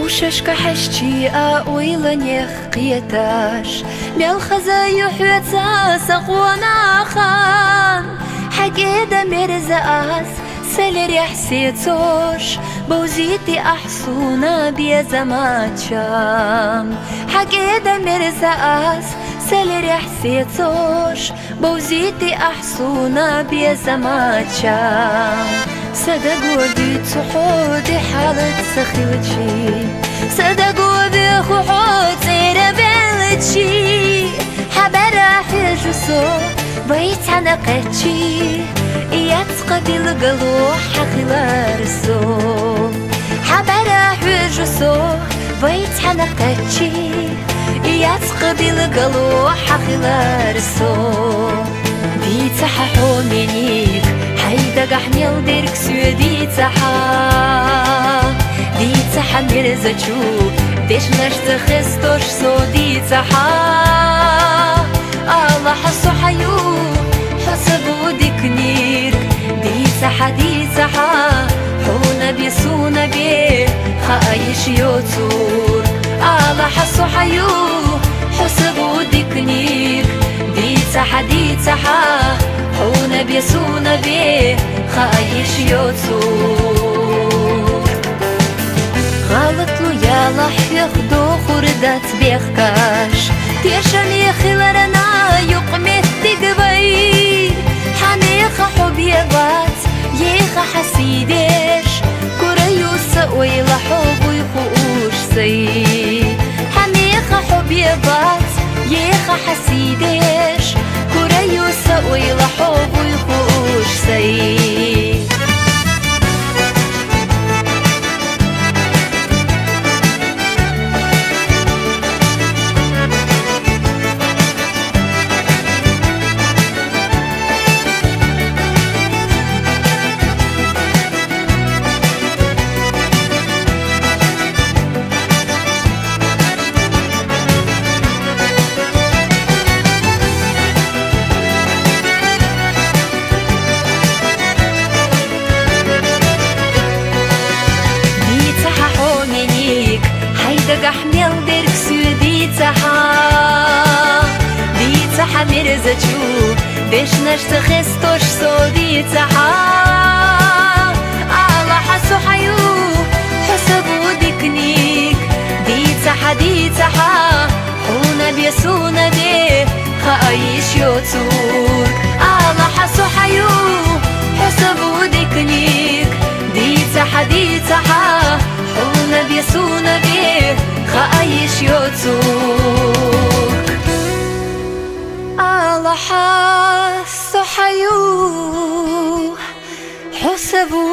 بوششك حشتي أويلا نيخقيتاش ملخزا يحوتا سقوانا خان حقيدا مرزاس سلري حسيتوش بوزيتي أحسونا بيزماتشام حقيدا مرزاس سلري حسيتوش بوزيتي أحسونا بيزماتشام صدقوا دي تحودي حالة سخيوتشي صدقوا دي خوحوت سيرا بلتشي حبرا حجسو بيت عنقتشي يتقبي القلوح حخلارسو حبرا حجسو بيت عنقتشي يتقبي القلوح حخلارسو بيتححو منيك حيدا قحنيل ديرك سودي تحا مرزجو ديش نشت خستوش سودي تحا الله حسو حيو حسبو ديكنيك دي تحا حونا بيسونا بيه خايش يوتور الله حسو حيو حسبو ديكنيك دي تحا حونا بيسونا بيه خايش يوتور غلط له يلا ياخدو خردات بيخكاش تيشن يخلرنا يقمت تقبي حنيخة حب يبات يخا حسيدش كريوس ويلا حب ويخوش سي حنيخة حب يبات يخا حسيدش كريوس ويلا حب ويخوش سي قحميل ديرك سودي تحا مرزجو ديش نشت خستوش سودي تحا على حسو حيو حسبو ديكنيك دي تحا حونا بيسونا بيه خايش يوتور على حسو حيو حسبو ديكنيك دي تحا حونا بيسونا بيه خايش يوتور على حاسو حيو حسبو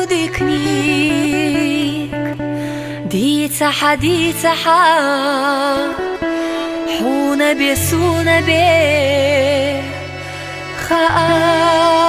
ديكنيك دي تحا حونا بيسونا بيه خايش